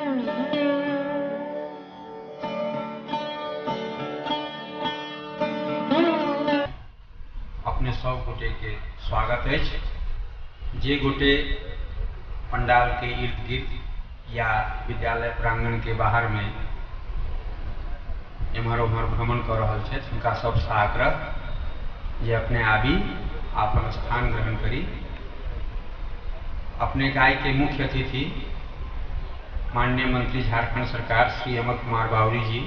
अपने सब गोटे के स्वागत है। जे गोटे पंडाल के इर्द गिर्द या विद्यालय प्रांगण के बाहर में एम्हर ओम्हर भ्रमण कर रहा है, उनका सबसे आग्रह जे अपने आबी अपन स्थान ग्रहण करी। अपने गाय के मुख्य अतिथि माननीय मंत्री झारखंड सरकार श्री अमर कुमार बावरी जी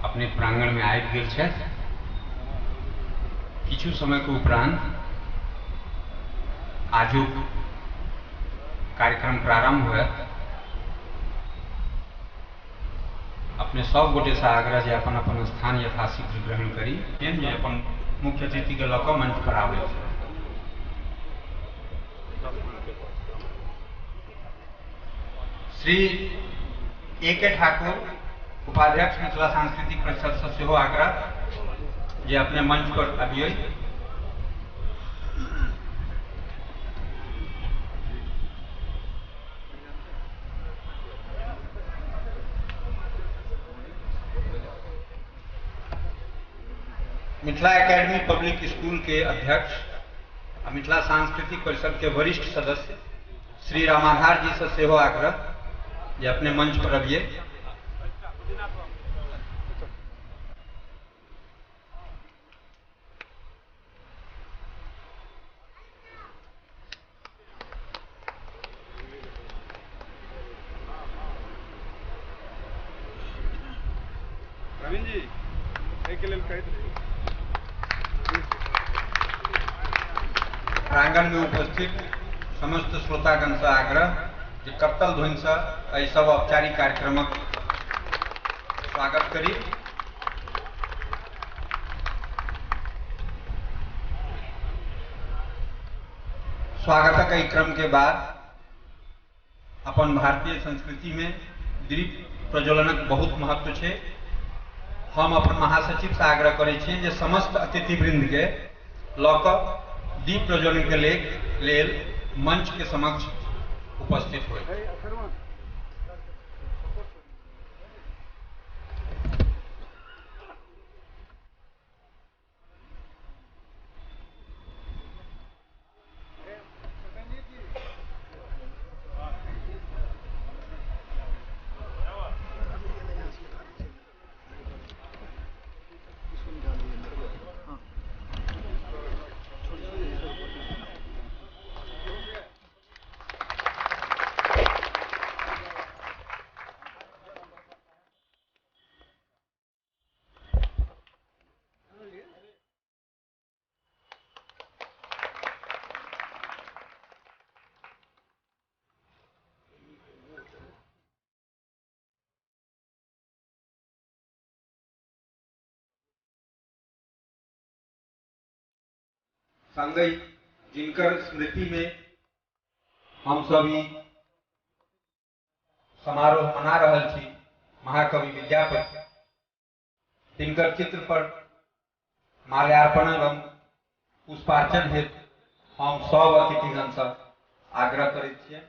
अपने प्रांगण में आबि गेल छथि। किछु समय के उपरांत आजुक कार्यक्रम प्रारंभ होयत। अपने सब गोटे से आग्रह जे अपन अपन स्थान यथाशीघ्र ग्रहण करी। जे अपन मुख्य अतिथि के लक मंच पर आवे। श्री ए के ठाकुर उपाध्यक्ष मिथिला सांस्कृतिक परिषद से सेहो आग्रह जे अपने मंच पर अबिये। मिथिला एकेडमी पब्लिक स्कूल के अध्यक्ष मिथिला सांस्कृतिक परिषद के वरिष्ठ सदस्य श्री रामाधार जी से सेहो आग्रह जे अपने मंच पर अबिये। प्रवीण जी एक लेल कहित प्रांगण में उपस्थित समस्त श्रोतागण से आग्रह जे कप्तल ध्वनि से एहि सब औपचारिक कार्यक्रमक स्वागत करी। स्वागतक एहि क्रम के बाद अपन भारतीय संस्कृति में दीप प्रज्वलनक बहुत महत्व है। हम अपन महासचिव से आग्रह करे छी जे समस्त अतिथिवृंद के लक दीप प्रज्वलन के लेल मंच के समक्ष उपस्थित हो। संगहि जिनकर स्मृति में हम सभी समारोह मना रहल छी, महाकवि विद्यापति, तिनकर चित्र पर माल्यार्पण एवं पुष्पार्चन हेतु हम सब अतिथिगण से आग्रह करैत छियै।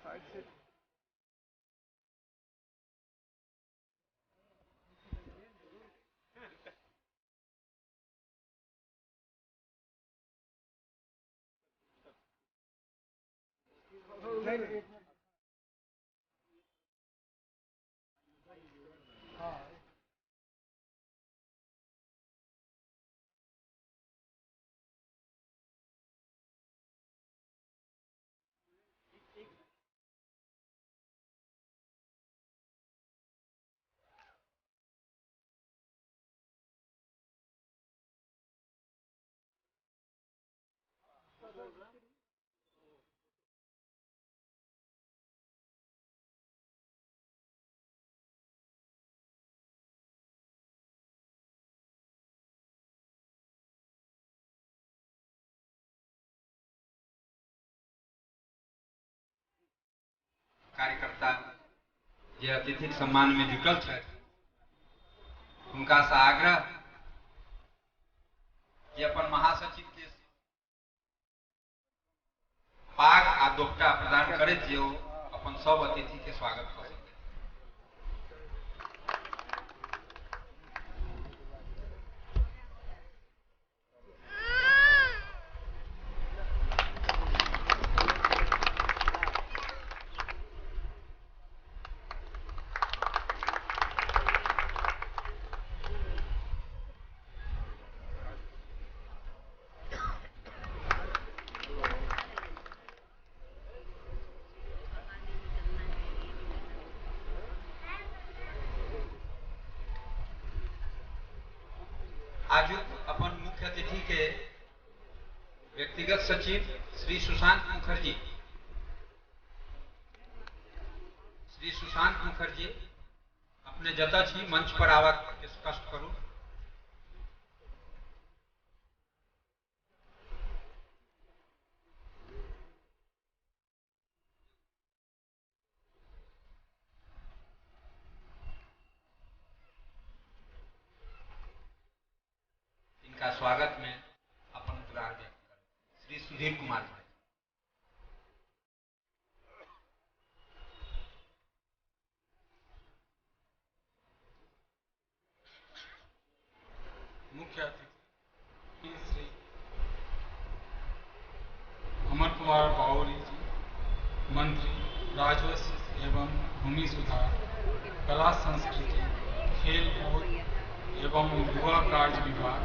साइड से कार्यकर्ता जे अतिथिक सम्मान में जुटल छथि हुनका से आग्रह जे अपन महासचिव के पाग आ दोपटा प्रदान करैत जे ओ अपन सब अतिथि के स्वागत कऽ सकथि। आजुक अपन मुख्य अतिथि के व्यक्तिगत सचिव श्री सुशांत मुखर्जी अपने जतऽ छी मंच पर आबक स्पष्ट करू। इनका स्वागत में अपन उद्गार व्यक्त करें श्री सुधीर कुमार भाई। मुख्य अतिथि श्री अमर कुमार बावरी जी, मंत्री राजस्व एवं भूमि सुधार, कला संस्कृति, खेल कूद एवं युवा कार्य विभाग।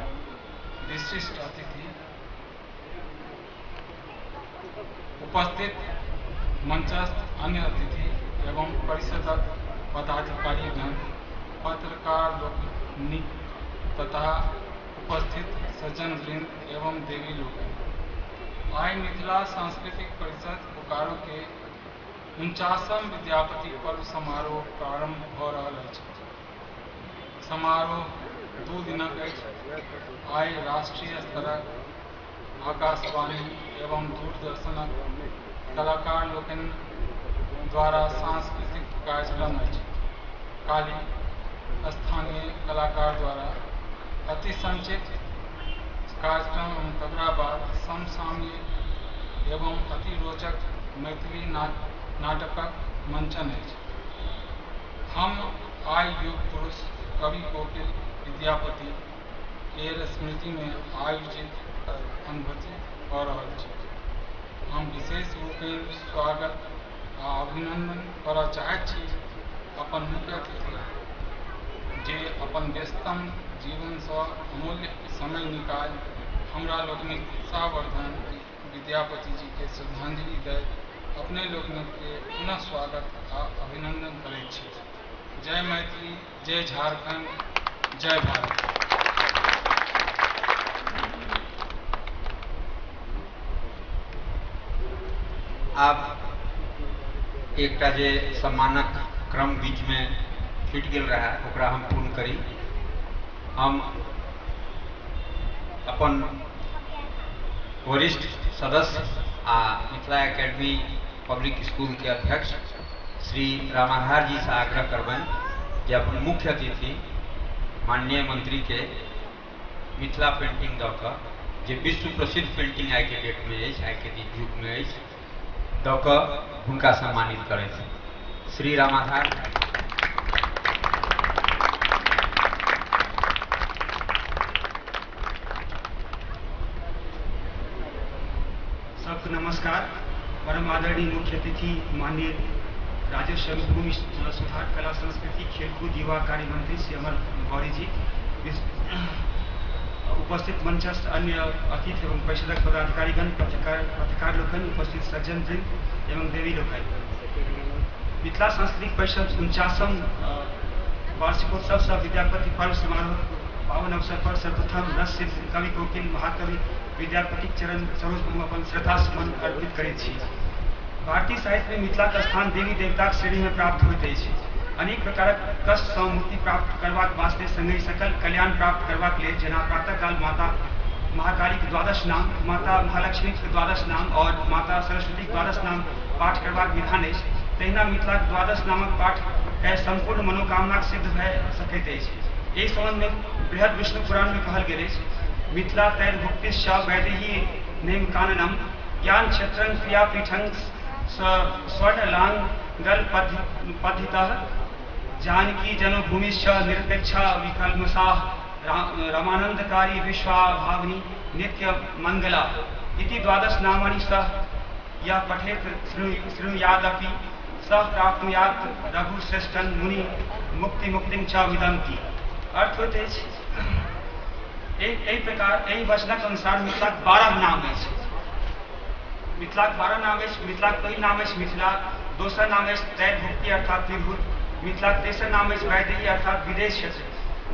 विशिष्ट अतिथि उपस्थित मंचस्थ अन्य अतिथि एवं परिषदक पदाधिकारीगण, पत्रकार लोकनि तथा उपस्थित सज्जन वृंद एवं देवी लोग। आइ मिथिला सांस्कृतिक परिषद बोकारो के 49वां विद्यापति पर्व समारोह प्रारंभ भ रहल अछि। समारोह 2 दिनक अछि। आइ राष्ट्रीय स्तरक आकाशवाणी एवं दूरदर्शनक कलाकार लोकनि द्वारा सांस्कृतिक कार्यक्रम अछि। काली स्थानीय कलाकार द्वारा अति संचित कार्यक्रम एवं तकरा बाद समसामयिक एवं अति रोचक मैथिली नाटकक मंचन अछि। हम आइ युग पुरुष कवि कोकिल विद्यापति के स्मृति में आयोजित अनुभूति कऽ रहल छी। हम विशेष रूपेण स्वागत आ अभिनंदन करऽ चाहैत छी अपन मुख्य अतिथि जे अपन व्यस्तम जीवन से अमूल्य समय निकाल हमरा लोकनिक उत्साहवर्धन विद्यापति जी के श्रद्धांजलि दैत अपने लोकनिक के पुनः स्वागत आ अभिनंदन करैत छी। जय मैथिली, जय झारखंड, जय भारत। आब एकटा जे सम्मानक क्रम बीच में छूटि गेल रहा ओकरा हम पूर्ण करी। हम अपन वरिष्ठ सदस्य आ मिथिला एकेडमी पब्लिक स्कूल के अध्यक्ष श्री रामाधार जी से आग्रह करबनि जे अपन मुख्य अतिथि माननीय मंत्री के मिथिला पेंटिंग दऽ कऽ जे विश्व प्रसिद्ध पेंटिंग आइ के डेट में अछि, आइ के युग में अछि, दऽ कऽ हुनका सम्मानित करैत श्री रामाधार। सबको नमस्कार। परम आदरणीय मुख्य अतिथि माननीय राजस्व एवं भूमि सुधार, कला संस्कृति, खेलकूद, युवा कार्य मंत्री श्री अमर गौरी जी, उपस्थित मंचस्थ अन्य अतिथि एवं परिषदक पदाधिकारीगण, पत्रकार लोकन, उपस्थित सज्जन वृंद एवं देवी लोकन। मिथिला सांस्कृतिक परिषद 49वां वार्षिकोत्सव सह विद्यापति पर्व समारोह पावन अवसर पर सर्वप्रथम रस सिद्ध कवि कोकिल महाकवि विद्यापति चरण सरोज हम अपन श्रद्धा सुमन अर्पित करैत छी। भारतीय साहित्य में मिथिलाक स्थान देवी देवताक श्रेणी में प्राप्त होइत अछि। अनेक प्रकारक कष्ट सँ मुक्ति प्राप्त करबाक वास्ते संगे सकल कल्याण प्राप्त करबाक लेल जेना प्रातःकाल माता महाकाली के 12 नाम, माता महालक्ष्मी के 12 नाम और माता सरस्वती के 12 नाम पाठ करबाक विधान अछि, तहिना मिथिलाक द्वादश नामक पाठ के संपूर्ण मनोकामना सिद्ध भए सकैत अछि। एहि संबंध में बृहद विष्णु पुराण में कहल गेल अछि, मिथिला तैर्भुक्तिश्च वैदेही नेम काननम ज्ञान क्षेत्रं क्रियापीठं स्वर्णलांगल पद्धितः जानकी जन्मभूमिश्च निरपेक्षा विकल्मषाः रमानंदकारी विश्वाभावनी नित्य मंगला इति द्वादश नामानि सह यह पठेत श्रृणुयादपि सह प्राप्नुयात् रघुश्रेष्ठं मुनि मुक्तिं च विदन्ति। अर्थ होइत अछि, एहि प्रकार एहि वचनक अनुसार मिथिलाक 12 नाम अछि। मिथिलाक 12 नाम अछि। मिथिलाक पहिल नाम अछि मिथिला, दोसर नाम अछि तैर्भुक्ति अर्थात त्रिभुज, मिथिलाक तेसर नाम अछि वैदेही अर्थात विदेश क्षेत्र।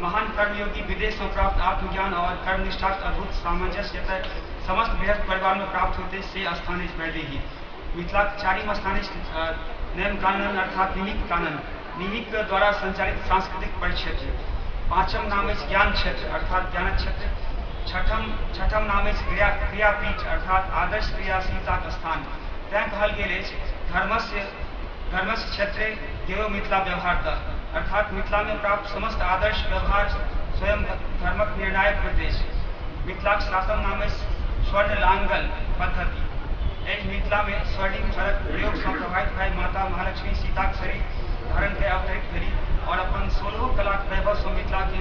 महान कर्मयोगी विदेश में प्राप्त आत्मज्ञान और कर्मनिष्ठा अद्भुत सामंजस्य यतः समस्त बृहद परिवार में प्राप्त होते से स्थान है वैदेही। मिथिलाक चारिम स्थान है नेम कानन अर्थात निमिक कानन, निमिक द्वारा संचालित सांस्कृतिक परिक्षेत्र। पांचम नाम है ज्ञान क्षेत्र अर्थात ज्ञान क्षेत्र। छठम नाम है क्रियापीठ अर्थात आदर्श क्रियाशीलता स्थान। तैं कहल गेल अछि धर्मस्य क्षेत्रे देव मिथिला व्यवहारतः अर्थात मिथिला में प्राप्त समस्त आदर्श व्यवहार स्वयं धर्मक निर्णायक प्रदेश। मिथिलाक सातम नाम है स्वर्ण लांगल पद्धति। एहि मिथिला में स्वर्णिम फलक प्रयोग से प्रभावित भय माता महालक्ष्मी सीताक शरीर धारण के अवतरित करी और अपन 16 कलाक वैभव से मिथिला के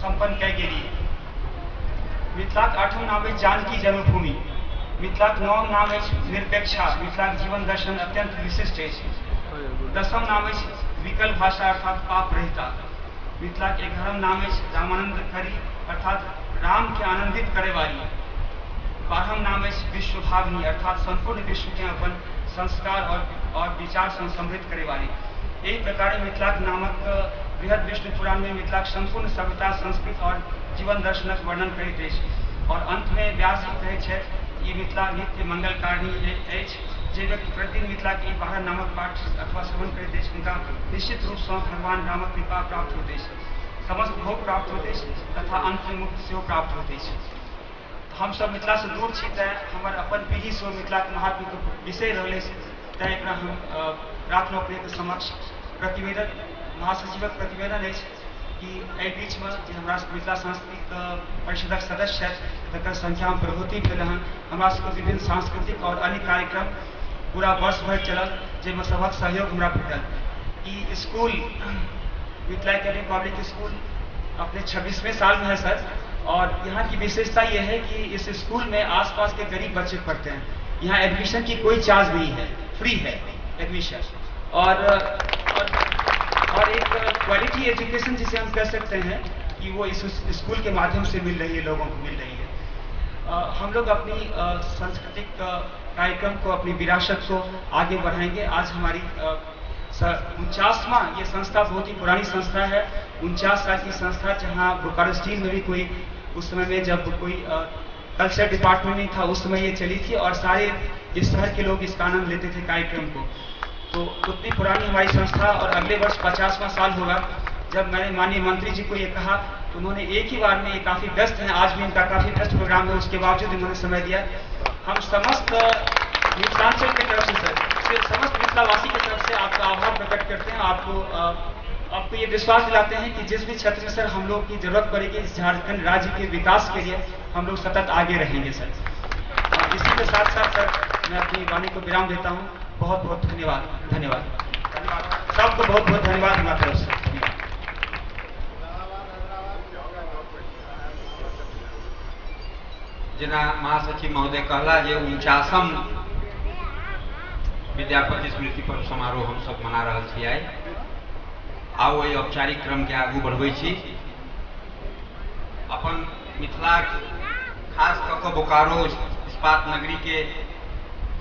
संपन्न कय गेली। मिथिलाक आठम नाम है जानकी जन्मभूमि। मिथिलाक नवम नाम है निरपेक्षा। मिथिलाक जीवन दर्शन अत्यंत विशिष्ट है। दसम नाम है विकल भाषा अर्थात पाप रहिता। मिथिलाक 11वां नाम है रामानंदकारी अर्थात राम के आनंदित करे वाली। 12वां नाम है विश्वभावनी अर्थात संपूर्ण विश्व के अपन संस्कार और विचार से समृद्ध करे वाली। यही प्रकार मिथिलाक नामक बृहद विष्णु पुराण में मिथिलाक संपूर्ण सभ्यता संस्कृति और जीवन दर्शनक वर्णन करैत अछि। और अंत में व्यास जी कहै छथि ई मिथिला नित्य मंगलकारिणी अछि। जे व्यक्ति प्रतिदिन मिथिला के 12 नामक पाठ अथवा श्रवण करैत अछि हुनका निश्चित रूप से भगवान रामक कृपा प्राप्त होइत अछि, समस्त भोग प्राप्त होइत अछि तथा अंत में मुक्ति सेहो प्राप्त होइत अछि। हम सब मिथिला से दूर छी तैं हमर अपन पीढ़ी से मिथिला के महात्म के विषय रहले तैं एकरा हम राखलहुँ अपने समक्ष। प्रतिवेदन महासचिवक प्रतिवेदन अछि कि एहि बीच में जे हमरा मिथिला सांस्कृतिक परिषदक सदस्य छथि तकर संख्या में बढ़ोतरी भेल हन। हमरा सबके विभिन्न सांस्कृतिक और अन्य कार्यक्रम पूरा वर्ष भर चलल जिसमें सबक सहयोग हमरा भेटल। ई school Mithila academy public school अपने 26वें साल में है सर। और यहाँ की विशेषता यह है कि इस स्कूल में आसपास के गरीब बच्चे पढ़ते हैं। यहाँ एडमिशन की कोई चार्ज नहीं है, फ्री है एडमिशन। और एक क्वालिटी एजुकेशन जिसे हम कह सकते हैं कि वो इस स्कूल के माध्यम से मिल रही है, लोगों को मिल रही है। हम लोग अपनी सांस्कृतिक कार्यक्रम को, अपनी विरासत को आगे बढ़ाएंगे। आज हमारी 49वां ये संस्था बहुत ही पुरानी संस्था है। 49 साल की संस्था, जहाँ बुखारेस्टीन में भी कोई उस समय में जब कोई कल्चर डिपार्टमेंट नहीं था उस समय ये चली थी और सारे इस शहर के लोग इसका आनंद लेते थे कार्यक्रम को। तो उतनी पुरानी हमारी संस्था। और अगले वर्ष 50वां साल होगा। जब मैंने माननीय मंत्री जी को ये कहा तो उन्होंने एक ही बार में, ये काफ़ी व्यस्त हैं, आज भी इनका काफ़ी व्यस्त प्रोग्राम है, उसके बावजूद इन्होंने समय दिया। हम समस्त मिथिलांचल की तरफ से सर, समस्त मिथिलावासी की तरफ से आपका आभार प्रकट करते हैं। आपको ये विश्वास दिलाते हैं कि जिस भी क्षेत्र में सर हम लोग की जरूरत पड़ेगी इस झारखंड राज्य के विकास के लिए हम लोग सतत आगे रहेंगे सर। इसी के साथ साथ सर मैं अपनी वाणी को विराम देता हूँ। बहुत बहुत धन्यवाद। सबको बहुत बहुत धन्यवाद हमारी तरफ से। जेना महासचिव महोदय कहला जे 49वां विद्यापति स्मृति पर्व समारोह हम सब मना रहल छी आइ। आओ एहि औपचारिक क्रम के आगू बढ़बै छी। अपन मिथिला खास कऽ कऽ बोकारो इस्पात नगरी के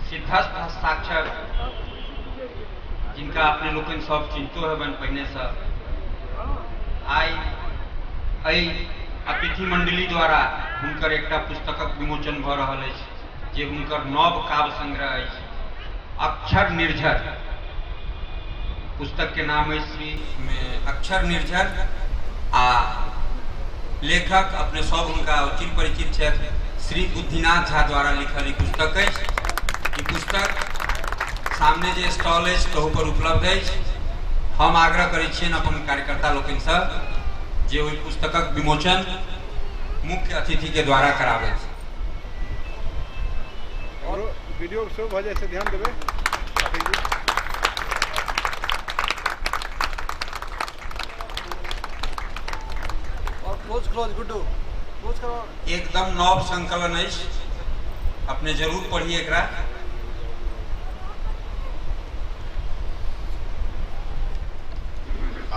सिद्धस्थ हस्ताक्षर जिनका अपने लोकनि सब चिन्हतो हेबनि पहिने से, आइ एहि अतिथि मंडली द्वारा हुनकर एकटा पुस्तकक विमोचन भऽ रहल अछि जे हुनकर नव काव्य संग्रह अछि अक्षर निर्झर। पुस्तक के नाम अछि अक्षर निर्झर आ लेखक अपने सब हुनका चिर परिचित छथि श्री बुद्धिनाथ झा द्वारा लिखल ई पुस्तक अछि। ई पुस्तक सामने जे स्टॉल है तो पर उपलब्ध है। हम आग्रह करै छियनि अपन कार्यकर्ता लोकनि से जे ओहि पुस्तकक विमोचन मुख्य अतिथि के द्वारा करावे। और वीडियो शो भ जाए से ध्यान देवे। और क्लोज गुड्डू क्लोज करो। एकदम नव संकलन है, अपने जरूर पढ़िए एकरा।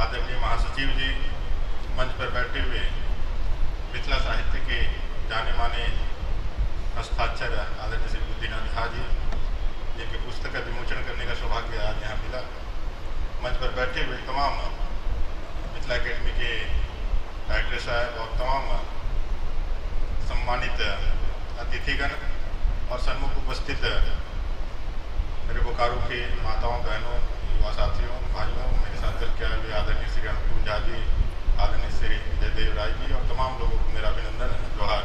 आदरणीय महासचिव जी, मंच पर बैठे हुए मिथिला साहित्य के जाने माने हस्ताक्षर आदरणीय श्री बुद्धिनाथ झा जी, जिनके पुस्तक का विमोचन करने का सौभाग्य आज यहाँ मिला। मंच पर बैठे हुए तमाम मिथिला अकेडमी के डायरेक्टर साहब और तमाम सम्मानित अतिथिगण और सन्मुख उपस्थित मेरे बोकारो के माताओं बहनों युवा साथियों भाइयों, मेरे साथ चल के आए हुए आदरणीय श्री अनुकूल झा जी, आदरणीय श्री जयदेव राय जी और तमाम लोगों को मेरा अभिनंदन जोहार।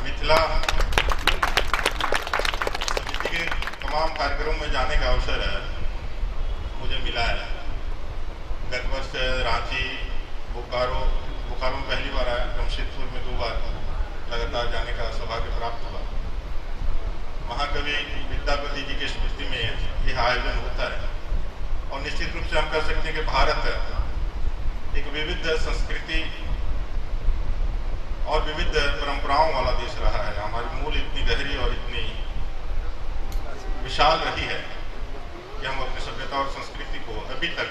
मिथिला समिति के तमाम कार्यक्रमों में जाने का अवसर मुझे मिला है। गत वर्ष रांची, बोकारो में पहली बार आया, जमशेदपुर में 2 बार लगातार जाने का सौभाग्य प्राप्त हुआ। महाकवि विद्यापति जी की स्मृति में यह आयोजन होता है और निश्चित रूप से हम कह सकते हैं कि भारत एक विविध संस्कृति और विविध परंपराओं वाला देश रहा है। हमारी मूल इतनी गहरी और इतनी विशाल रही है कि हम अपनी सभ्यता और संस्कृति को अभी तक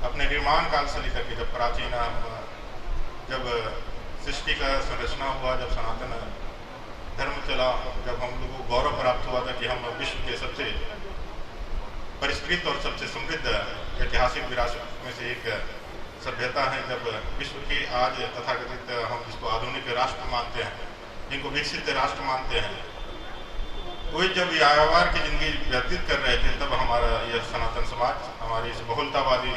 अपने निर्माण काल से लेकर के जब प्राचीन जब सृष्टि का संरचना हुआ, जब सनातन धर्म चला, जब हम लोगों को गौरव प्राप्त हुआ था कि हम विश्व के सबसे परिष्कृत और सबसे समृद्ध ऐतिहासिक विरासत में से एक सभ्यता है, जब विश्व की आज तथाकथित हम जिसको आधुनिक राष्ट्र मानते हैं, जिनको विकसित राष्ट्र मानते हैं, वही जब यायावार की जिंदगी व्यतीत कर रहे थे, तब हमारा यह सनातन समाज हमारी इस बहुलतावादी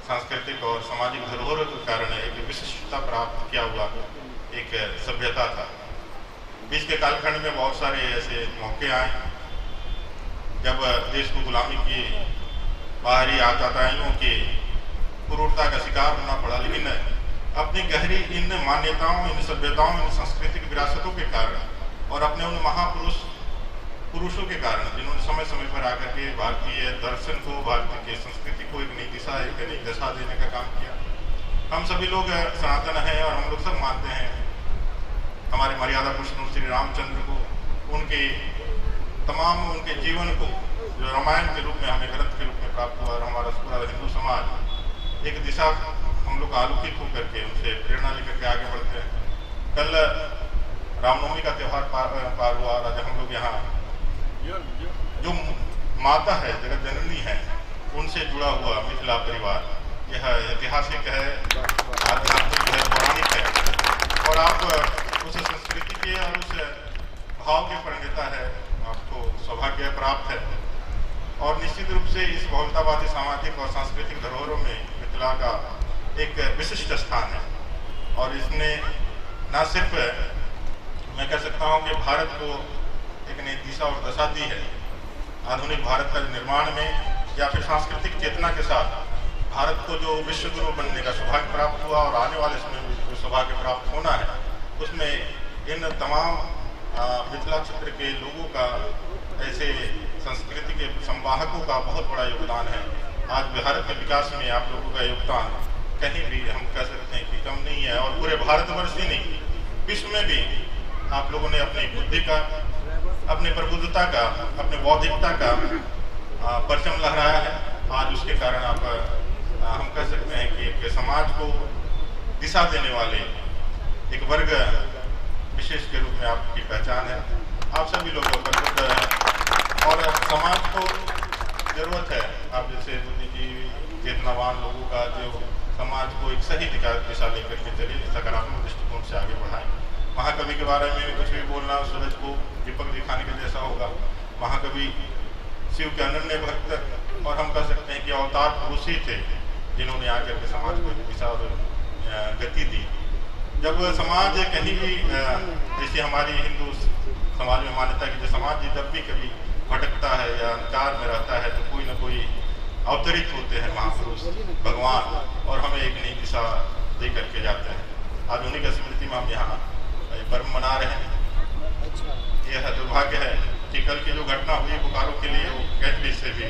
सांस्कृतिक और सामाजिक धरोहरों के कारण एक विशिष्टता प्राप्त किया हुआ एक सभ्यता था। बीच के कालखंड में बहुत सारे ऐसे मौके आए जब देश को गुलामी की बाहरी आताताइयों की क्रूरता का शिकार होना पड़ा, लेकिन अपनी गहरी इन मान्यताओं, इन सभ्यताओं, इन सांस्कृतिक विरासतों के कारण और अपने उन पुरुषों के कारण जिन्होंने समय समय पर आकर के भारतीय दर्शन को, भारतीय की संस्कृति को एक नई दिशा, एक नई दशा देने का काम किया। हम सभी लोग सनातन हैं और हम लोग सब मानते हैं हमारे मर्यादा पुरुषोत्तम श्री रामचंद्र को, उनके जीवन को जो रामायण के रूप में हमें ग्रंथ के रूप में प्राप्त हुआ और हमारा पूरा हिंदू समाज एक दिशा हम लोग आलोकित होकर के उनसे प्रेरणा लेकर के आगे बढ़ते हैं। कल रामनवमी का त्यौहार पार हुआ और आज हम लोग यहाँ जो माता है, जगत जननी है, उनसे जुड़ा हुआ मिथिला परिवार, यह ऐतिहासिक है, आध्यात्मिक है, पौराणिक है और आप उस संस्कृति के और उस भाव के परिणेता है, आपको सौभाग्य प्राप्त है। और निश्चित रूप से इस बहुलतावादी सामाजिक और सांस्कृतिक धरोहरों में मिथिला का एक विशिष्ट स्थान है और इसने न सिर्फ मैं कह सकता हूँ कि भारत को एक नई दिशा और दशा दी है, आधुनिक भारत का निर्माण में या फिर सांस्कृतिक चेतना के साथ भारत को जो विश्व गुरु बनने का सौभाग्य प्राप्त हुआ और आने वाले समय में जो सौभाग्य प्राप्त होना है, उसमें इन तमाम मिथिला क्षेत्र के लोगों का, ऐसे संस्कृति के संवाहकों का बहुत बड़ा योगदान है। आज भारत के विकास में आप लोगों का योगदान कहीं भी हम कह सकते हैं कि कम नहीं है और पूरे भारतवर्ष ही नहीं, विश्व में भी आप लोगों ने अपनी बुद्धि का, अपनी प्रबुद्धता का, अपनी बौद्धिकता का परचम लहराया है। आज उसके कारण आप हम कह सकते हैं कि एक समाज को दिशा देने वाले एक वर्ग विशेष के रूप में आपकी पहचान है। आप सभी लोगों का प्रबुद्ध है और समाज को जरूरत है आप जैसे बुद्धिजीवी चेतनावान लोगों का, जो समाज को एक सही दिशा लेकर के चलिए, सकारात्मक दृष्टिकोण से आगे बढ़ाएं। महाकवि के बारे में कुछ भी बोलना सूरज को दीपक दिखाने के जैसा होगा। महाकवि शिव के अनन्य भक्त और हम कह सकते हैं कि अवतार पुरुष ही थे जिन्होंने आकर के समाज को दिशा और गति दी। जब समाज कहीं भी जैसे हमारी हिंदू समाज में मान्यता है कि जो समाज जब भी कभी भटकता है या अंधकार में रहता है तो कोई न कोई अवतरित होते हैं महापुरुष भगवान और हमें एक नई दिशा दे करके जाते हैं। आज उन्हीं की स्मृति में हम यहाँ पर्व मना रहे हैं। यह दुर्भाग्य है कि कल की जो घटना हुई बोकारो के लिए वो कहीं से भी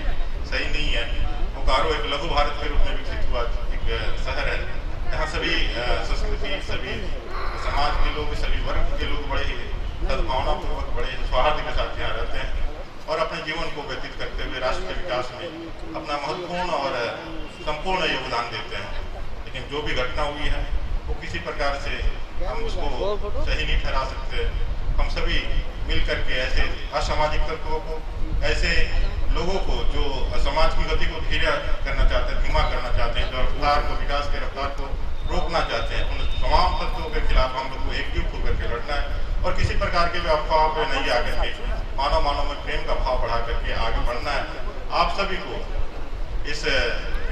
सही नहीं है। बोकारो एक लघु भारत के रूप में विकसित हुआ एक शहर है जहाँ सभी संस्कृति, सभी समाज के लोग, सभी वर्ग के लोग बड़े ही सद्भावनापूर्वक, बड़े सौहार्द के साथ यहाँ रहते हैं और अपने जीवन को व्यतीत करते हुए राष्ट्र के विकास में अपना महत्वपूर्ण और संपूर्ण योगदान देते हैं। लेकिन जो भी घटना हुई है वो किसी प्रकार से हम उसको सही नहीं ठहरा सकते। हम सभी मिल करके ऐसे असामाजिक तत्वों को, ऐसे लोगों को जो समाज की गति को धीरे करना चाहते हैं, धीमा करना चाहते हैं, जो रफ्तार को, विकास के रफ्तार को रोकना चाहते हैं, उन तमाम तत्वों के खिलाफ हम लोग को एकजुट होकर के लड़ना है और किसी प्रकार के भी अफवाह पे नहीं आकर के मानव में प्रेम का भाव बढ़ा करके आगे बढ़ना है। आप सभी को इस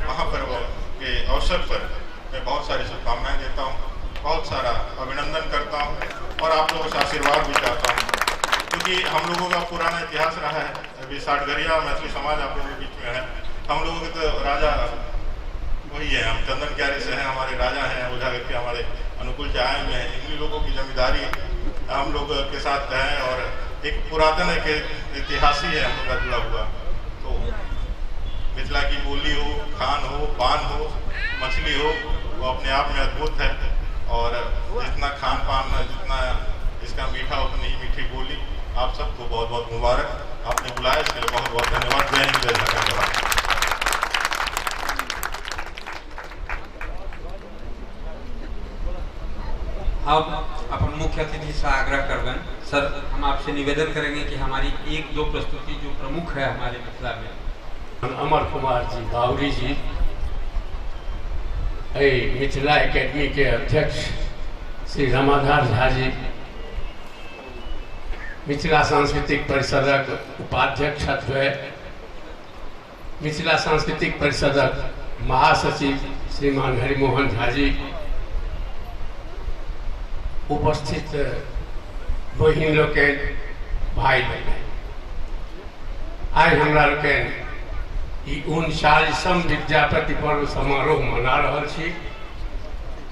महापर्व के अवसर पर मैं बहुत सारी शुभकामनाएं देता हूँ, बहुत सारा अभिनंदन करता हूँ और आप लोगों से आशीर्वाद भी चाहता हूँ, क्योंकि हम लोगों का पुराना इतिहास रहा है। अभी साठगरिया मैथिली समाज आप लोगों के बीच में है। हम लोगों के तो राजा वही है, हम चंदन क्यारी से हैं, हमारे राजा हैं, ओझा करके हमारे अनुकूल जी आए हुए हैं। इन्हीं लोगों की जमींदारी हम लोग के साथ है और एक पुरातन एक इतिहास ही है हम लोग का जुड़ा हुआ। तो मिथिला की बोली हो, खान हो, पान हो, मछली हो, वो अपने आप में अद्भुत है और जितना खान पान, जितना इसका मीठा उतनी ही मीठी बोली। आप सबको बहुत बहुत मुबारक। आपने बुलाया इसके लिए बहुत बहुत धन्यवाद। जय हिंद, जय भारत। अब अपन मुख्य अतिथि से आग्रह करबन। सर, हम आपसे निवेदन करेंगे कि हमारी एक दो प्रस्तुति जो प्रमुख है हमारे मिथिला में। अमर कुमार जी बावरी जी, मिथिला एकेडमी के अध्यक्ष श्री रामाधार झा जी, मिथिला सांस्कृतिक परिषदक उपाध्यक्ष अथवा मिथिला सांस्कृतिक परिषदक महासचिव श्रीमान हरिमोहन झा जी, उपस्थित बहिन लोकन, भाई बहन, आइ हमरा लोकन 39वां विद्यापति पर्व समारोह मना रहा छी।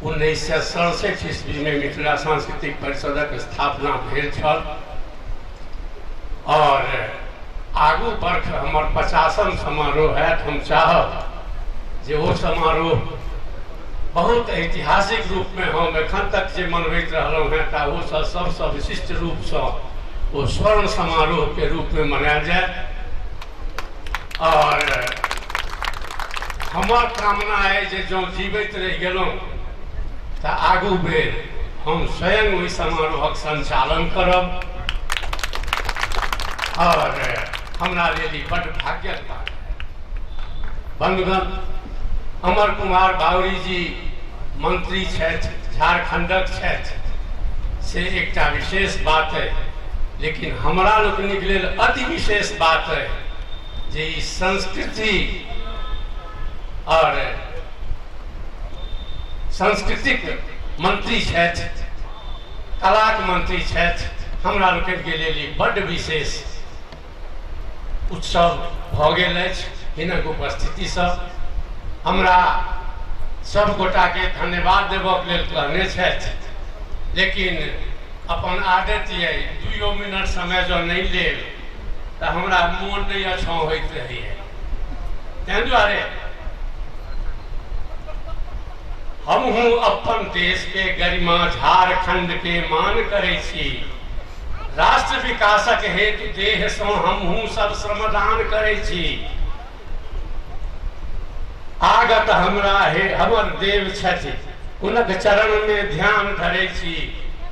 1967 ईस्वी में मिथिला सांस्कृतिक परिषदक स्थापना भेल छल और आगू बर्ख हमर 50वां समारोह है। हम चाहब जे वो समारोह बहुत ऐतिहासिक रूप में हम एखन तक जे मनबैत रहलहुँ हैं ता वो सबसँ विशिष्ट रूप से वो स्वर्ण समारोह के रूप में मनायल जाए। और हमार कामना है जे जो जीवित रह गेलहुँ तो आगू बेर हम स्वयं वही समारोहक संचालन करब और हमरा लेल बड़ भाग्यक बात है। बंधुगण, अमर कुमार बावरी जी मंत्री छथि, झारखंडक छथि, से एकटा विशेष बात है। लेकिन हमरा लोकनिक लेल अति विशेष बात है जे संस्कृति और सांस्कृतिक मंत्री छथि, कलाक मंत्री छथि। हमरा लोकनि के लेल बड्ड विशेष उत्सव भऽ गेल अछि। हिनक उपस्थिति से हमरा सब गोटा के धन्यवाद देबऽ लेल कहने छथि, लेकिन अपन आदत ये 2 मिनट समय जो नहीं लेब तो हमरा मोन नहीं अच्छा होइत रहैए। ताहि दुआरे हमहूँ अपन देश के गरिमा, झारखंड के मान करै छी। राष्ट्र विकासक हेतु देह सँ हमहूँ सब श्रमदान करै छी। आगत हमरा हे हमर देव छथि, हुनक चरण में ध्यान धरै छी।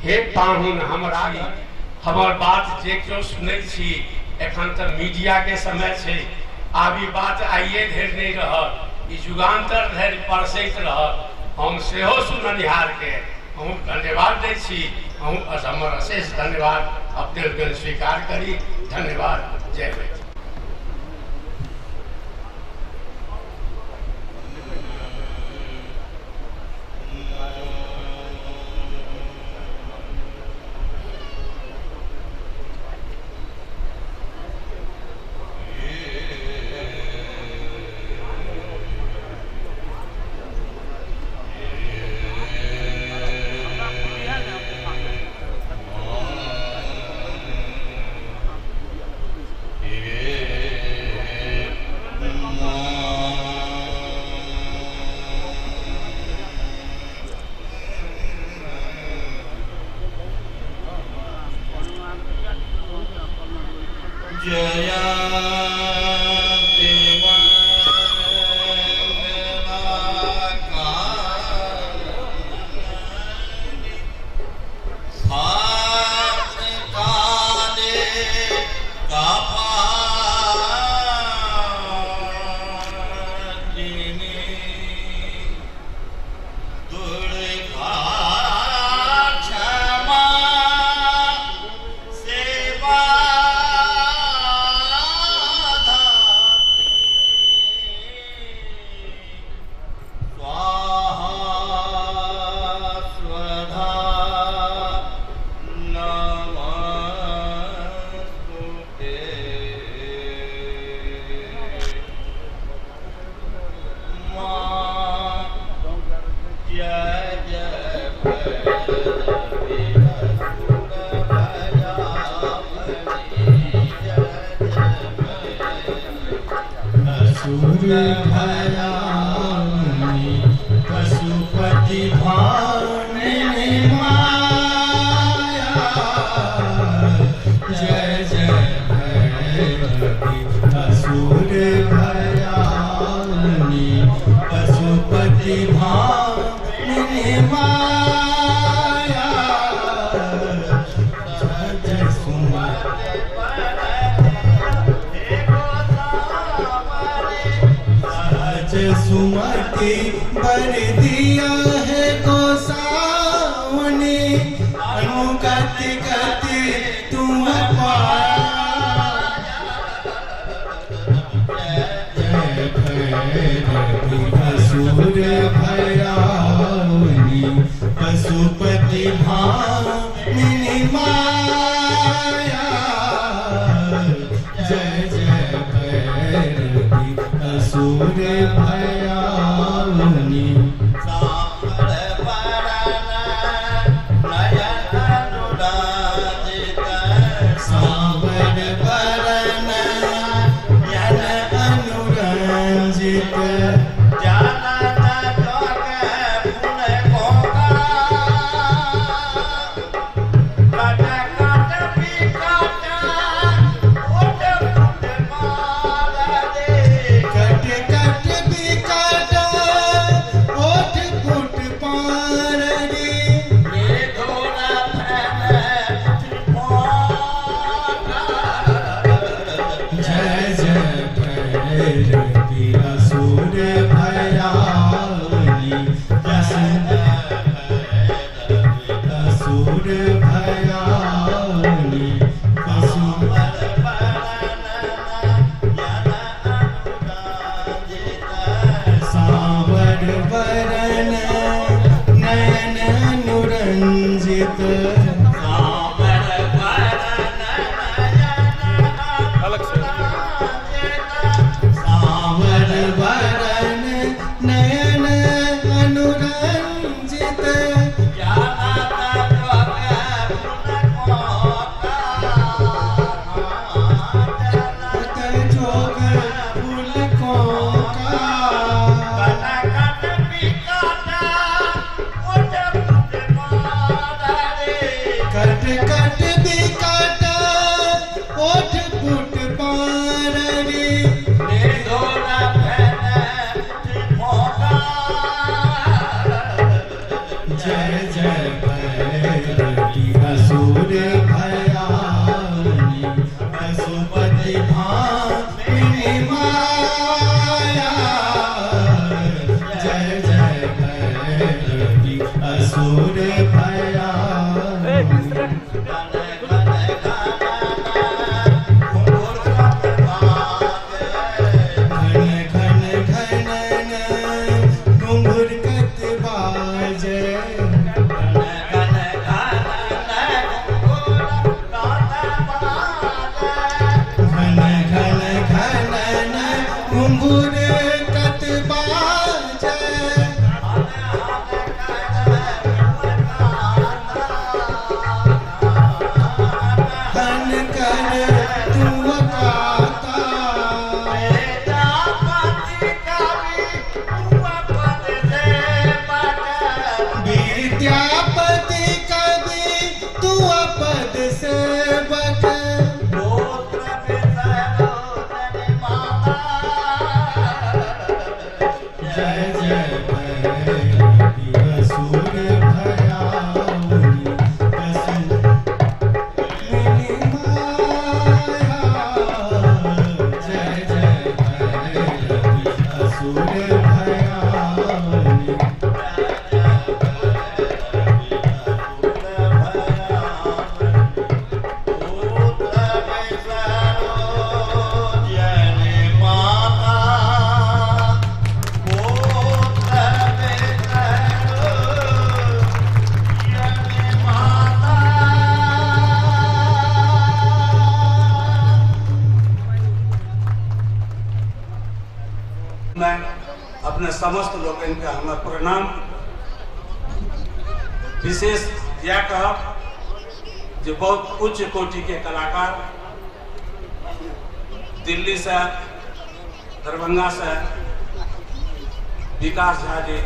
हे पाहुन हमरा हमर बात जे केओ सुनै छी, एखन तऽ मीडिया के समय छै, आब ई बात आइए धरि नहीं रहत, ई युगांतर धरि परसैत रहत। हम सेहो सुननिहार के हम धन्यवाद दै छी। हम हमर अशेष धन्यवाद अपने स्वीकार करी। धन्यवाद। जय मैथिली। पशुपति भामिनी माया जय जय भैरवी असुर भयानी पशुपति भामिनी माया जय सुमन सुमति बर दिया है गोसावनी अनुगति गति तुम जय भैरवी असुर भयानी पशुपति भामिनी माया जय जय भैरवी असुर भयानी सांवर बरन नयन अनुरंजित विद्यापति कवि तू पद सेवक में अपने समस्त लोग के हमार प्रणाम। विशेष यह कहब जो बहुत उच्च कोटि के कलाकार दिल्ली से, दरभंगा से विकास झा जी,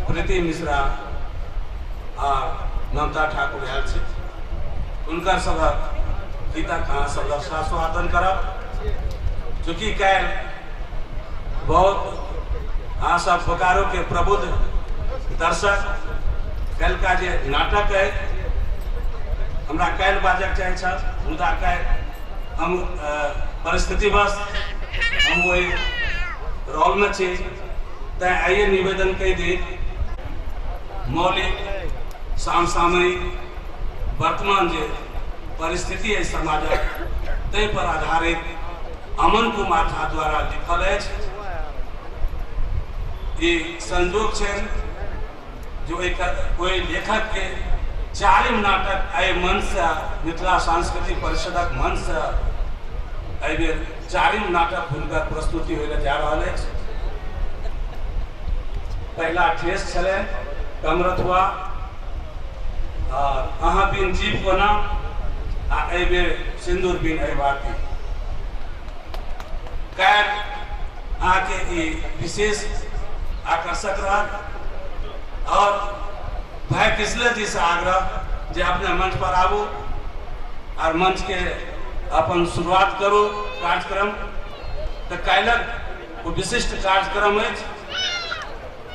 प्रीति मिश्रा और ममता ठाकुर आयल से उनका सब गीता कहाँ सब स्वागत करब। चूँकि कैल बहुत हाँ सब बोकारो के प्रबुद्ध दर्शक कैल का जे नाटक है हमरा कैल बाजक चाहे मुदा कैल हम परिस्थितिवश हम वही रोल में छे तै आइए निवेदन कह दी मौलिक समसामयिक वर्तमान जे परिस्थिति है समाज तै पर आधारित अमन कुमार झा द्वारा लिखल है। ये संजोग है जो एक कोई लेखक के चारिम नाटक आय मंच से मिथिला सांस्कृतिक परिषदक मंच से एहि बेर चारिम नाटक हुनकर प्रस्तुति होइले जा रहल अछि। पहला ठेस छलै कमरथुआ और अहाँ बिन जीव कोना आ एहि बेर सिंदूर बिन अहिबाती। कैल अहाँके ई विशेष आकर्षक रहा और भाई किसले जी से आग्रह जे अपने मंच पर आबू और मंच के अपन शुरुआत करू कार्यक्रम। तो कैलक वो विशिष्ट कार्यक्रम है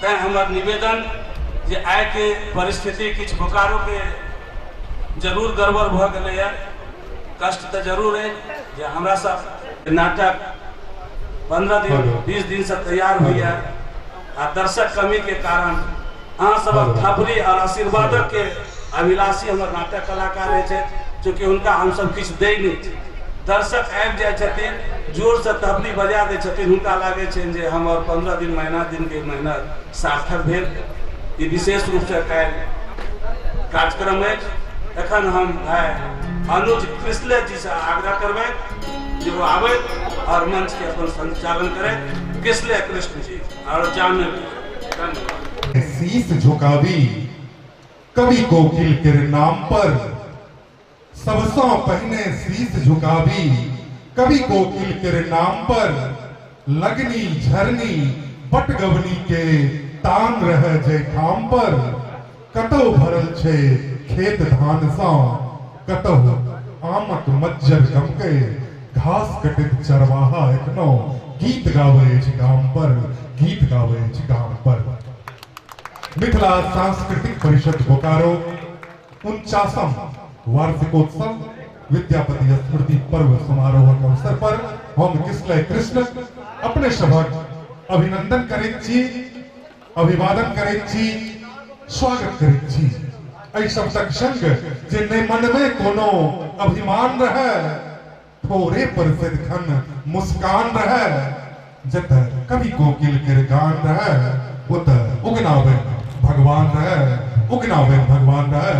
तै हमार निवेदन जे आय के परिस्थिति किछ बोकारो के जरूर गड़बड़ भ गए है, कष्ट तो जरूर है जे हमरा सब नाटक 15 दिन 20 दिन से तैयार हुई है आ दर्शक कमी के कारण अहाँ सब थपरी और आशीर्वादक के अभिलाषी हमारे नाटक कलाकार है चूँकि उनका हम सब किछ दे नहीं। दर्शक आबि जाए जोर से थपरी बजा दे उनका लगे जे हमर 15 दिन महीना दिन के मेहनत सार्थक भेल। ये विशेष रूप से कैल कार्यक्रम है। एखन हम भाई अनुज कृष्ण जी से आग्रह करबे जो आवे और मंच के अपन संचालन करे। कृष्ण जी और जानवी शीश झुकावी कवि कोकिल के नाम पर, सबसों पहने शीश झुकावी कवि कोकिल के नाम पर, लगनी झरनी बटगवनी के तान रह जय ठाम पर, कतौ भरल छे खेत धान सा, कतौ आमक मज्जर गमके, घास कटित चरवाहा एखनो गीत गावे छ गाम पर, गीत गावे छ गाम पर। मिथिला सांस्कृतिक परिषद बोकारो 49वां वार्षिकोत्सव विद्यापति स्मृति पर्व समारोह के अवसर पर हम किसलय कृष्ण अपने सभक अभिनंदन करैत छी, अभिवादन करैत छी, स्वागत करैत छी। एहि शब्दक संग जे नै मन में कोनो अभिमान रहे, थोड़े पर सदिखन मुस्कान रहे, जत कवि कोकिल के गान रहे, उत उगनावे भगवान रहे, उगनावे भगवान रहे।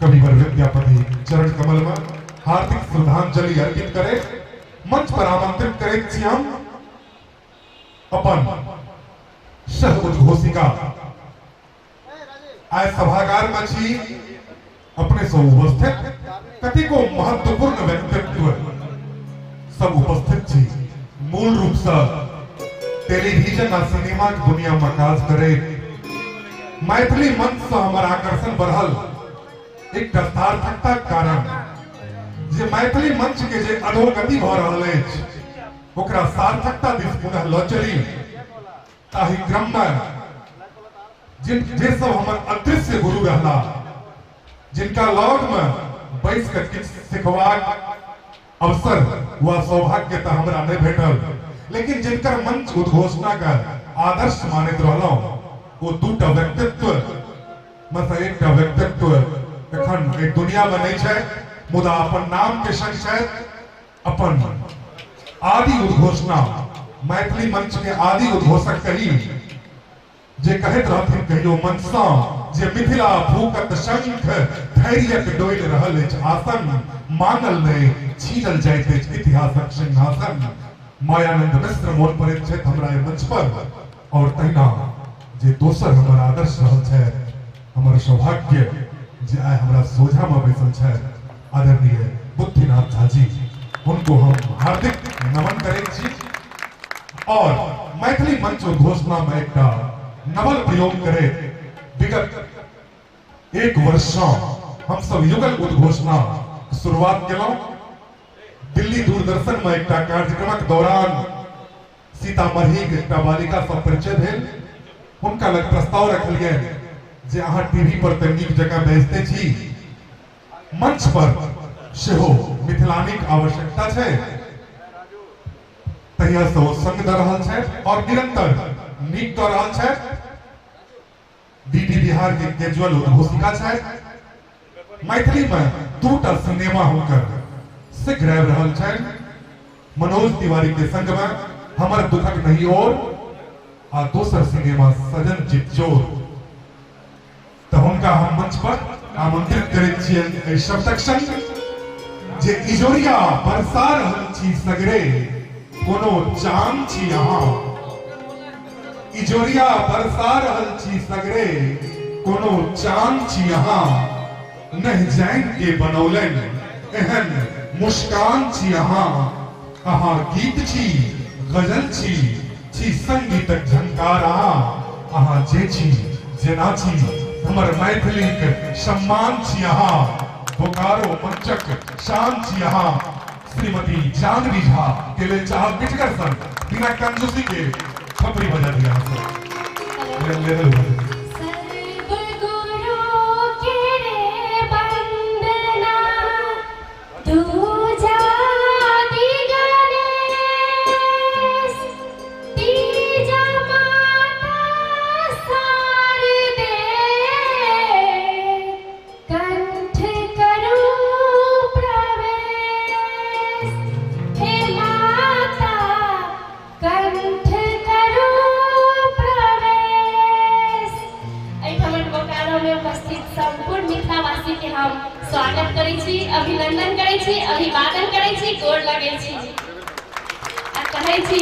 कविवर विद्यापति चरण कमल में हार्दिक श्रद्धांजलि अर्पित करे मंच पर आमंत्रित करे छी हम अपन सह उद्घोषिका आय सभागार में छी अपने सब उपस्थित कतिको महत्वपूर्ण व्यक्तित्व सब उपस्थित छी। मूल रूप से टेलीविजन और सिनेमा की दुनिया में काज करे मैथिली मंच से हमारा आकर्षण बढ़ल एक सार्थकता कारण जे मैथिली मंच के जे अधोगति भ रहल अछि ओकरा सार्थकता दिस पुनः ल चली। ताहि क्रम में जे सब हमर अदृश्य गुरु रहला, जिनका लौट में बैस कर किछ सिखबाक अवसर व सौभाग्य तो हमरा नहीं भेटल, लेकिन जिनकर मंच उद्घोषणा का आदर्श मानित रहलौ वो दूटा व्यक्तित्व में से एकटा व्यक्तित्व एखन एक दुनिया में नहीं है, मुदा अपन नाम के संग छै अपन आदि उद्घोषणा मैथिली मंच के आदि उद्घोषक कही जे कहत रहथिन कहियो मनसा जे मिथिला भूकत शंख धैर्यक डोल रहल अछि आसन, मानल नहीं छीनल जाइत अछि इतिहासक सिंहासन। मायानंद मिश्र मोन परिचित हमरा मंच पर और तहिना जे दोसर हमर आदर्श रहल छै हमर सौभाग्य जे आइ हमरा सोझा में बैसल छै आदरणीय बुद्धिनाथ झा जी, उनको हम हार्दिक नमन करै छी और मैथिली मंच उद्घोषणा में एक नवल प्रयोग करे विगत 1 वर्ष हम सब युगल उद्घोषणा शुरुआत केलौं। दिल्ली दूरदर्शन में एक कार्यक्रमक दौरान सीतामढ़ी एक बालिका सब परिचय भेल, उनका लग प्रस्ताव रखल गए जे अहाँ टीवी पर त नीक जगह बेचते छी, मंच पर सेहो मिथिलानिक आवश्यकता छै। तहिया से ओ संग द रहल छै और निरंतर नीक द रहल छै। डीडी बिहार के कैजुअल उद्घोषिका छै। मैथिली में 2टा सिनेमा हुनकर शीघ्र आबि रहल छै। मनोज तिवारी के संग में हमर दुखक नहीं और आ दोसर सिनेमा सजन चितचोर। तो हुनका हम मंच पर आमंत्रित करैत छियनि एहि शब्दक संग जे इजोरिया बरसा रहल छी सगरे कोनो चान छी अहाँ, इजोरिया बरसा रहल छी सगरे कोनो चान छी अहाँ, नहीं जान के बनौलन एहन मुस्कान छी अहाँ, अहाँ गीत छी गजल छी संगीतक झंकार अहाँ जे छी जेना छी हमर मैथिलीक सम्मान छी अहाँ, बोकारो मंचक शान छी अहाँ। श्रीमती जानवी झा के लिए चाह बिटकर सन बिना कंजूसी के खपरी बजा दिया स्वागत करै छी, अभिनंदन करै छी, अभिवादन करै छी, गोर लगै छी आ कहै छी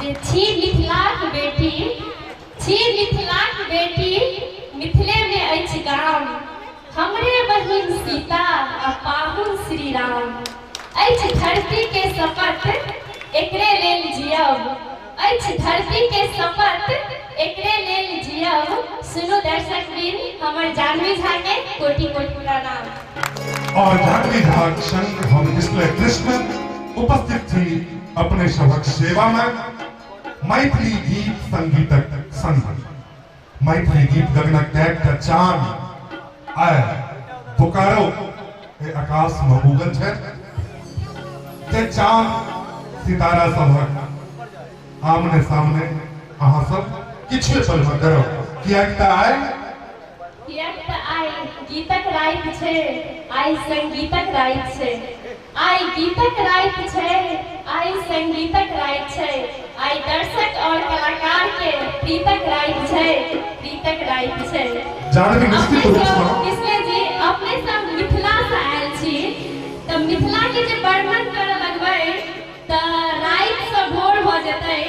जे छी मिथिलाक बेटी, छी मिथिलाक बेटी, मिथिले में अछि गाम, हमरे बहिन सीता आ पाहुन श्री राम। अछि धरती के शपथ एकरे लेल जियब, अछि धरती के शपथ एकरे लेल जियब। सुनो दर्शक वीर हमर जानवी झा के कोटि कोटि प्रणाम। और जानवी झा संग हम डिस्प्ले कृष्ण उपस्थित थी अपने सबक सेवा में। मैथिली गीत संगीतक संग मैथिली गीत गगनक टैग का चांद आय बोकारो ए आकाश में उगल छै। जे चांद सितारा सबक आमने सामने अहाँ सब किछु पल में करो कियाक त आइ गीतक राइत छै, आइ संगीतक राइत छै, आइ गीतक राइत छै, आइ संगीतक राइत छै, आइ दर्शक और कलाकार के प्रीतक राइत छै, प्रीतक राइत छै। जानवी निश्चित रूप से इसलिए जी अपने सब मिथिला से आयल छी त मिथिला के जे वर्णन करऽ लगबै त राइत से भोर भ जेतै।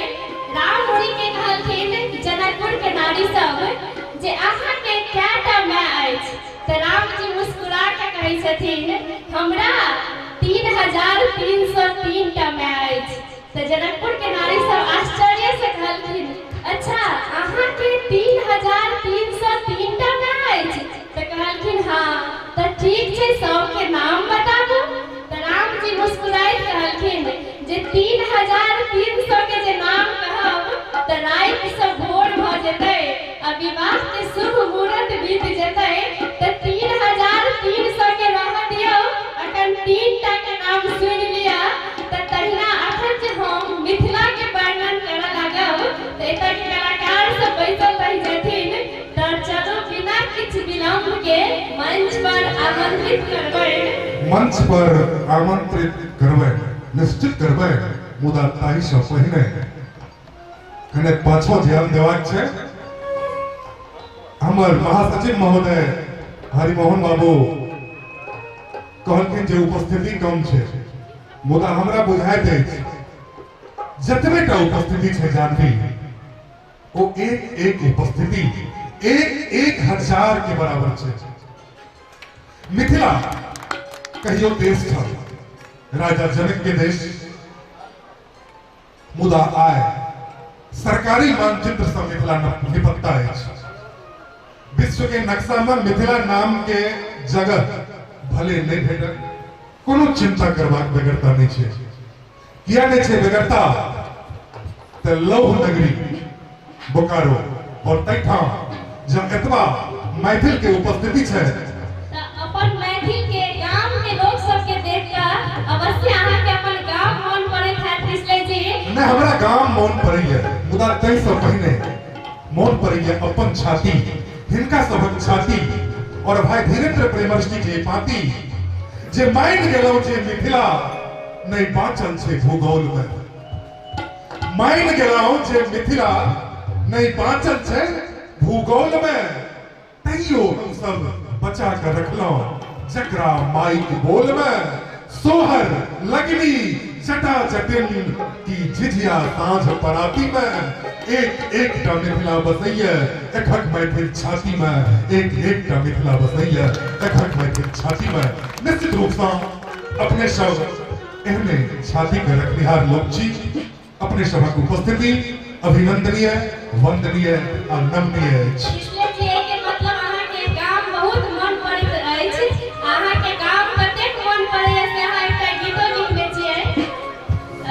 राम मुनि के कहलखिन जनकपुर के नारी सब जे अहाँ के कैटा माय अछि त राम जी मुस्कुरा के कहै छथिन हमरा 3303 टा माय अछि। त जनकपुर के नारी सब आश्चर्य से कहलखिन अच्छा अहाँ के 3303 टा माय अछि? त कहलखिन हाँ। त ठीक छै सबके नाम बताबू। त राम जी मुस्कुराइत कहलखिन जे 3300 के जे नाम कहब त राति से भोर भ जेतै आ विवाह के शुभ मुहूर्त बीत जेतै त 3300 के रह दियौ। अखन 3 टा के नाम सुनि लिअ त तहिना अखन जे हम मिथिला के वर्णन करऽ लागब त एतऽ के कलाकार सब बैसल रहि जेथिन। त चलू बिना किछ विलंब के मंच पर आमंत्रित करबै। मंच पर आमंत्रित करबै निश्चित करबै, मुदा ताहि से पहिने कने पाछो ध्यान देबाक छै। हमर महासचिव महोदय हरिमोहन बाबू कहलखिन जे उपस्थिति कम छै, मुदा हमरा बुझाइत अछि जतने का उपस्थिति है जानवी वो एक एक उपस्थिति एक एक हजार के बराबर है। मिथिला कहियो देश था राजा जनक के देश, मुदा आए सरकारी मानचित्र से मिथिला निपटता है। विश्व के नक्शा में मिथिला नाम के जगह भले नहीं भेटल, कोनो चिंता करबाक बेगरता नहीं छे। किया नहीं छे बेगरता तो लौह नगरी बोकारो और तैठाम जब एतबा मैथिल के उपस्थिति है अपन मैथिल के गांव के लोग सब के देखकर अवश्य अहाँ के अपन गांव मन पड़े था पिछले जी। न हमरा गांव मन पड़े है, मुदा कई सौ पहले मन पड़े है अपन छाती, हिनका सबक छाती और भाई धीरेन्द्र प्रेमर्षि के पाती जे माइन गेलो जे मिथिला नहीं बाँचल छे भूगोल में, माइन गेलो जे मिथिला नहीं बाँचल छे भूगोल में, तैयो हम सब बचा कर रखलो जकरा माइक बोल में सोहर लगनी जटा जटिन की झिझिया सांझ पराती में एक एक टा मिथिला बसैया एखक मैथिल छाती में, एक एक टा मिथिला बसैया एखक मैथिल छाती में। निश्चित रूप से अपने सब एहने छाती के रखनिहार लोग छी। अपने सबक उपस्थिति अभिनंदनीय, वंदनीय और नमनीय अछि। पिछले जी के मतलब अहाँ के गांव बहुत मन पड़ैत अछि। अहाँ के गांव कतेक मन पड़ैया से अहाँ एकटा गीतो लिखने छियै।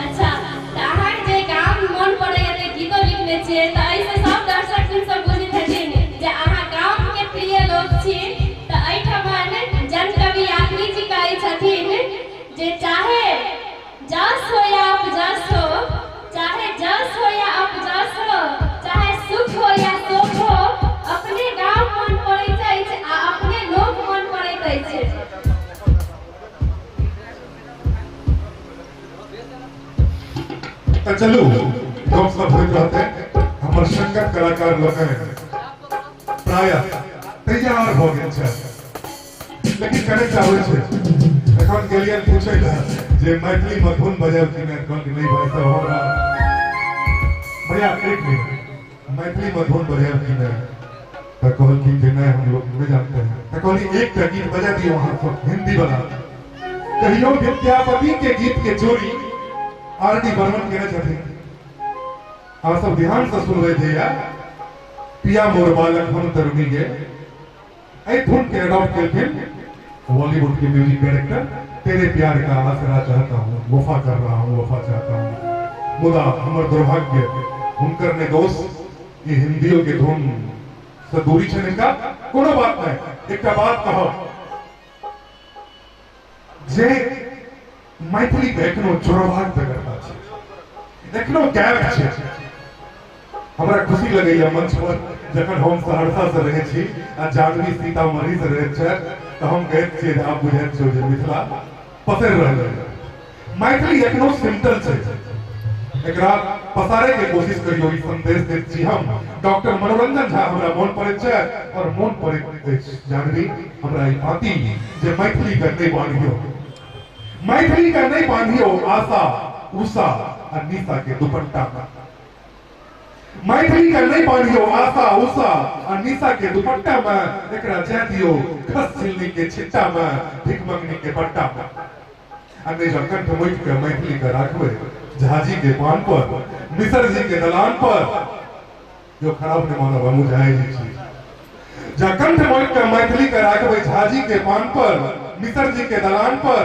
अच्छा त अहाँ के गांव मन पड़ैया त गीतो लिखने छियै त ऐसे सब दर्शक सब बुझैत छथिन जे अहाँ गांव के प्रिय लोग छी। त एठमन जन कवि यात्री जी कहै छथिन जे चाहे जस हो या अपजस हो, चाहे जस हो या अपजस हो, चाहे सुख हो या शोक हो, अपने गांव मन पड़ैत अछि आ अपने लोक मन पड़ैत अछि। तो चलू लोग सब होइत रहते हमर संगत कलाकार लोग प्राय तैयार हो गए छे, लेकिन करे चाहे छे एखन गेलियन पूछै ला जे मैथिली में धुन बजाब कि नहीं भाई सब हमरा भैया एक मिनट मैथिली में धुन बजाब कि नहीं, तो कहल कि नहीं हम लोग नहीं जानते हैं। तो कहली एक गीत बजा दियो वहां सब हिंदी वाला। कहियो विद्यापति के गीत के चोरी आरडी बर्मन के छथिन, आप सब ध्यान से सुन रहे थे यार। पिया मोर बालक हम तरुणी गे ए धुन के अडॉप्ट करके बॉलीवुड के म्यूजिक डायरेक्टर तेरे प्यार का आसरा चाहता हूँ, वफा कर रहा हूँ, वफा चाहता हूँ। मुदा हमर दुर्भाग्य हुनकर ने दोस्त ये हिंदियों के धुन से दूरी छे का कोनो बात नहीं। एक बात कहो जे मैथिली के एखनो चोरभाग बेगरता छे, एखनो गैप छे। हमरा खुशी लगैया मंच पर जखन हम सहरसा से रहे छी आ जानवी सीतामढ़ी से रहे छे तो हम कहते छियै आप बुझैत छियै जे मिथिला पसर रहल है। मैथिली एखनो सिम्पल छे, एकरा पसारे के कोशिश करियो। ई संदेश दैत छी हम डॉक्टर मनोरंजन झा हमरा मन पड़ैत छै और मन पड़ैत अछि जानवी हमरा ई बाती जे मैथिली के नहीं बांधियो, मैथिली का नहीं बांधियो आशा उषा और निशा के दुपट्टा में, मैथिली का नहीं बांधियो आशा उषा और निशा के दुपट्टा में, एकरा जा दियो खस छिलनी के छिट्टा में, भिखमंगनी के पट्टा में। अन्य जो कंठ मुठ के मैथिली का राखवे झाजी के पान पर, मिसर जी के दलान पर, जो खराब नहीं मानो हम जाए जी छी। जा कंठ मुठ के मैथिली का राखवे झाजी के पान पर, मिसर जी के दलान पर,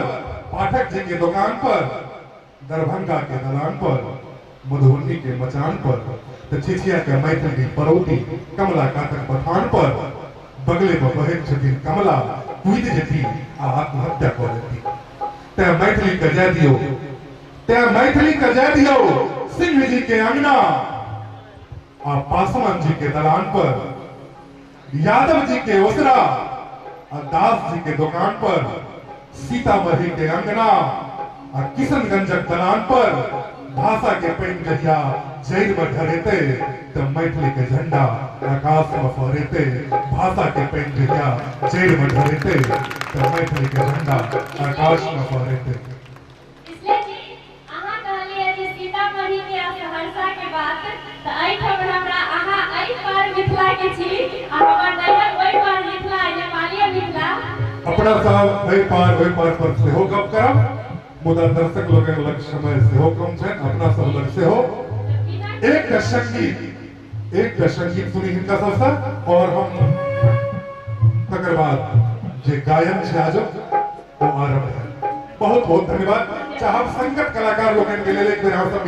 पाठक जी के दुकान पर, दरभंगा के दलान पर, मधुबनी के मचान पर, तो छिछिया के मैथिली परौती कमला कातक पठान पर, बगले में बहन छथिन कमला कूद जेती आ आत्महत्या कर लेती। ते मैथिली का जा दियो, ते मैथिली का जा दियो सिंह जी के अंगना आ पासवान जी के दलान पर, यादव जी के ओसरा और दास जी के दुकान पर, सीतामढ़ी के अंगना और किशनगंजक दलान पर, भाषा के पेन जहिया जैन में ढरेते तो मैथिली के झंडा आकाश में फहरेते, भाषा के पेन जहिया जैन में ढरेते तो मैथिली के झंडा आकाश में फहरेते। इसलिए जी अहाँ कहलिए जे सीतामढ़ी के अपना साहब वही पार पर से हो कब करब मुदा दर्शक लोग लग समय से हो कम छे अपना सब लग से हो एक संगीत सुनी हिनका सबसे और हम तकर बाद जे गायन छे आज वो आरंभ है। बहुत बहुत धन्यवाद। चाहे संगत कलाकार लोग के लिए एक बेर हम सब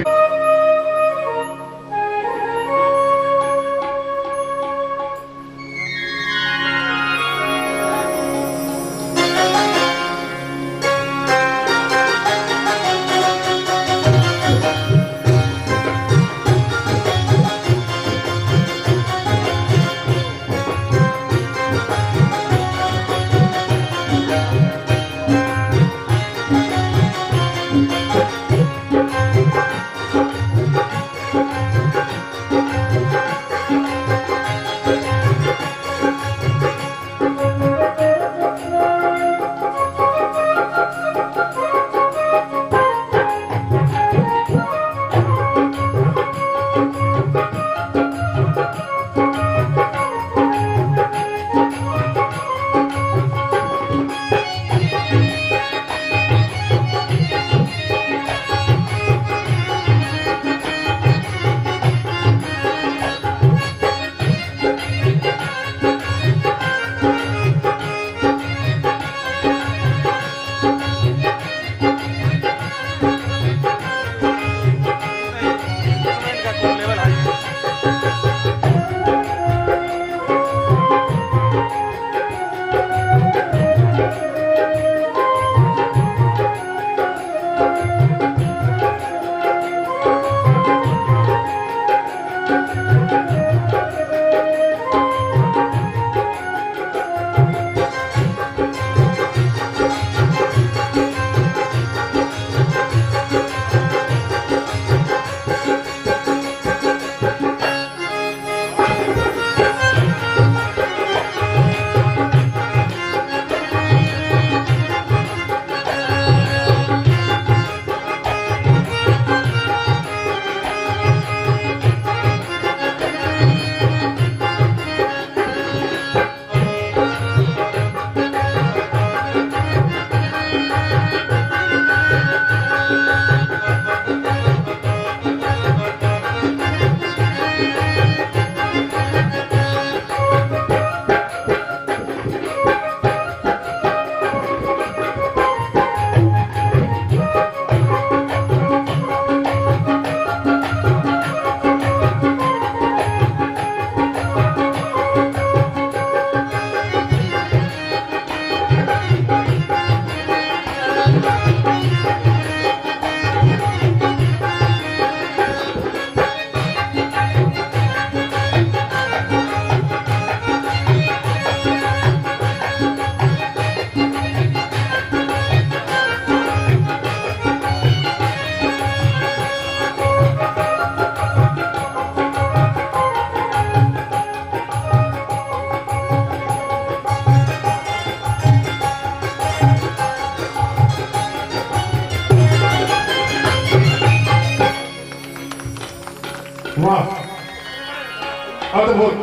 अद्भुत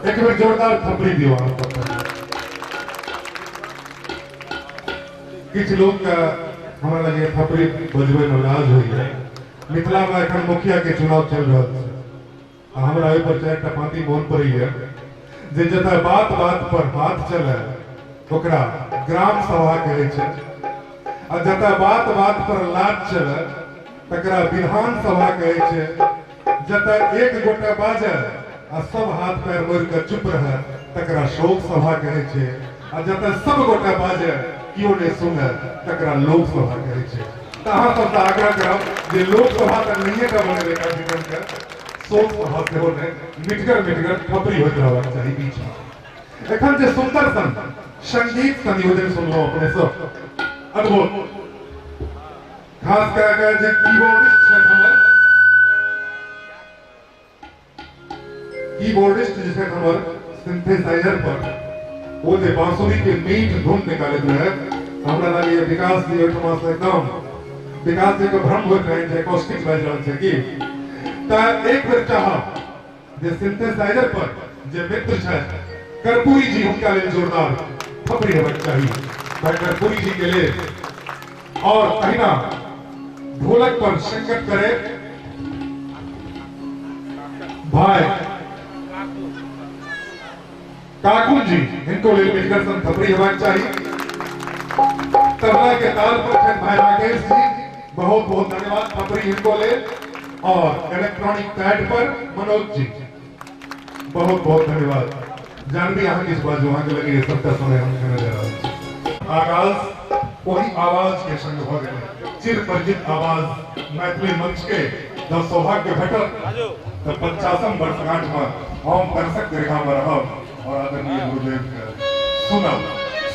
एक बार जोरदार थपड़ी दियो किछ लोग का हमरा लगे थपड़ी बजबे में लाज होई है। मिथिला में एखन मुखिया के चुनाव चल रहा है आ हमरा ओइ पर चारटा पाती मोन पड़ी है जे जतय बात बात पर हाथ चले ओकरा ग्राम सभा कहै छै आ जतय बात बात पर लाज चले तकरा विधान सभा कहै छै। जतय एक गोटा बाजे आ सब हाथ पैर मोड़ के चुप रहे तकरा शोक सभा कहै छै आ जतय सब गोटा बाजे कियो ने सुने तकरा लोक सभा कहै छै। त अहाँ सब आग्रह करब जे लोक सभा त नहिए का बने कार्यक्रम के शोक सभा सेहो ने मिटगर थपड़ी होइत रहबाक चाही बीच में। एखन जे सुंदर सन संगीत संयोजन सुनलहुं अपने सब अद्भुत खास कए के जे कीबोर्डिस्ट छथि हमर कीबोर्डिस्ट जे छथि हमर सिंथेसाइजर पर वो जे बांसुरी के मीठ धुन निकालैत रहे हमरा लगे विकास जी ओठमा से एकदम विकास जी के भ्रम होइत रहे जे एकॉस्टिक बाजि रहल छै कि त एक बेर चाहब जे सिंथेसाइजर पर जे मित्र छथि कर्पूरी जी हुनका लेल जोरदार खबरी हेबाक चाही डॉक्टर पुरी जी के लिए और तहिना ढोलक पर संकट करे भाई काकुन जी, इनको ले मिलकर सन खबरी हेबाक चाही। तबला के ताल पर थे भाई राकेश जी, बहुत बहुत धन्यवाद खबरी इनको ले। और इलेक्ट्रॉनिक पैड पर मनोज जी, बहुत बहुत धन्यवाद। जानवी यहाँ किस बाजू वहां के लगे सबका समय हम नजर आगाज वही आवाज के संग हो गए चिर परिचित आवाज मैथिली मंच के जब सौभाग्य भेटल तो 50 वर्षगांठ में हम दर्शक रेखा में रहब और आदरणीय गुरुदेव के सुनब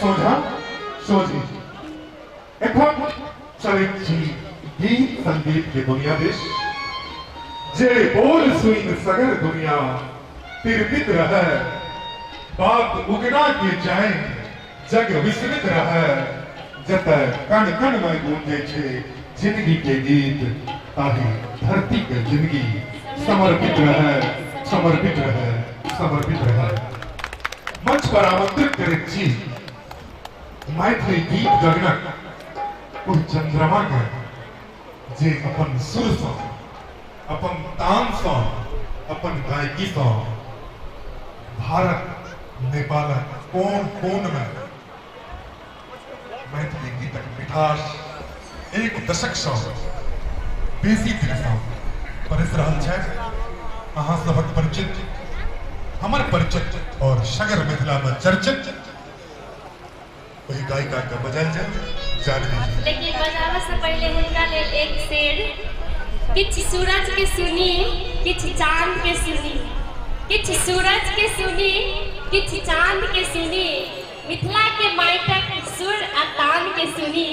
सोझा सोझी एखन चलित छी गीत संगीत के दुनिया देश जे बोल सुइन सगर दुनिया तिरपित रहे बात उगना के जाए जग विस्मित रहे जत कण कण में गूंजे छे जिंदगी के गीत ताही धरती के जिंदगी समर्पित रहे समर्पित रहे समर्पित रहे। मंच पर आमंत्रित करे छी मैथिली गीत गगनक कोई चंद्रमा के जे अपन सुर सँ अपन तान सँ अपन गायकी सँ भारत नेपाल कोन कोन में मैथिली गीतक मिठास एक दशक सँ बेसी दिन सँ परस रहल छै। अहाँ सबक परिचित हमर परिचित और सगर मिथिला में चर्चित वही गायिका के बजायल जाए। लेकिन बजावा से पहले हुनका लेल एक शेर किछ सूरज के सुनी किछ चांद के सुनी किछ सूरज के सुनी किछ चांद के सुनी मिथिला के माइटक सुर आ तान के सुनी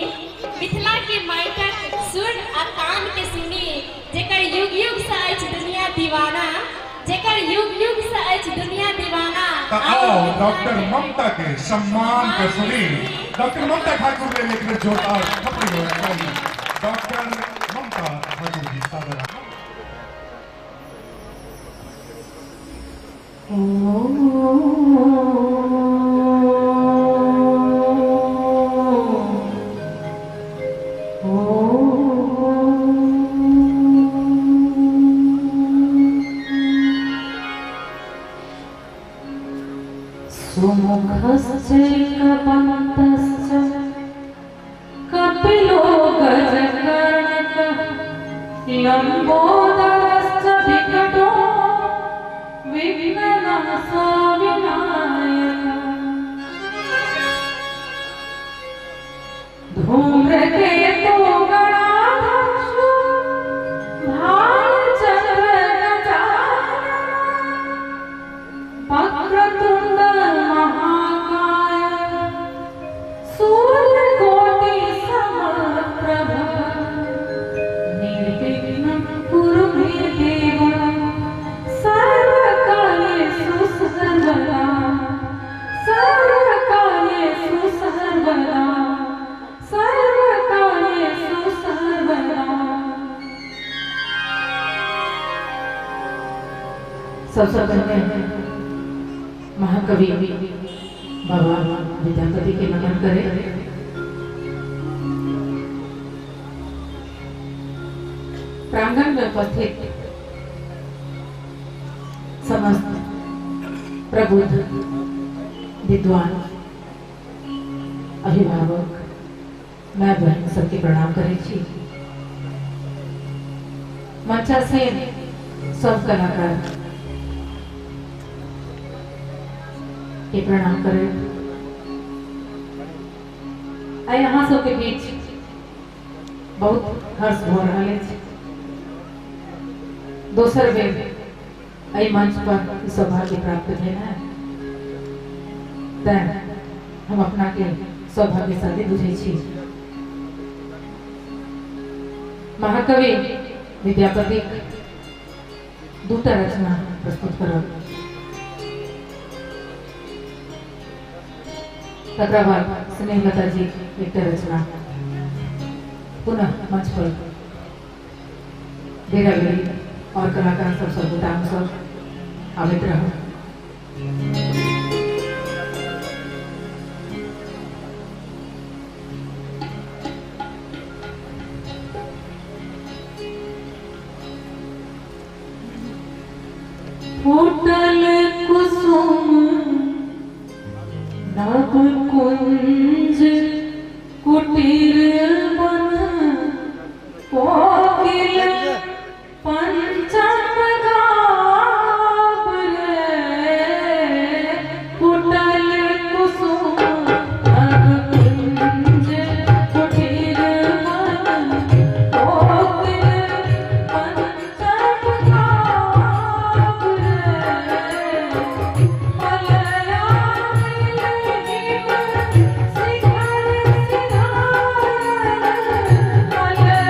मिथिला के माइटक सुर आ तान के सुनी जेकर युग युग से अछि दुनिया दीवाना जेकर युग युग से अछि दुनिया दीवाना। आओ डॉक्टर ममता के सम्मान के सुनी डॉक्टर ममता ठाकुर ने लिखे जोरदार खबरी होना चाहिए। डॉक्टर ममता ठाकुर जी सादर सुमुखश्चैकपन्तश्च कपिलो गजकर्णकः लम्बोदरश्च विकटो विघ्नः स विनायकः धूम्रकेतो गणाध्यक्षो भालचन्द्रगजाननः वक्रतुण्ड सबसे पहले महाकवि बाबा विद्यापति के नमन करें। प्रांगण में उपस्थित समस्त प्रबुद्ध विद्वान अभिभावक मैं बहन सबके प्रणाम करे छी। मंचा से सब कलाकार के प्रणाम करे। यहाँ सबके बीच बहुत हर्ष हो रहा है। दोसर बेर एहि मंच पर सौभाग्य प्राप्त भेल है तैं हम अपना के सौभाग्यशाली बुझे छी। महाकवि विद्यापति दूटा रचना प्रस्तुत करब तकर बाद स्नेहलता जी एक रचना पुनः मंच पर बेरा बेरी और कलाकार सब सर्वोत्तम सब आवित रहो। फूटल कुसुम नभ कुंज कुटीर बन कोकिल पंचम गाव रे फूटल कुसुम नभ कुंज कुटीर बन कोकिल पंचम गाव रे मलया शिखर सिधार मलया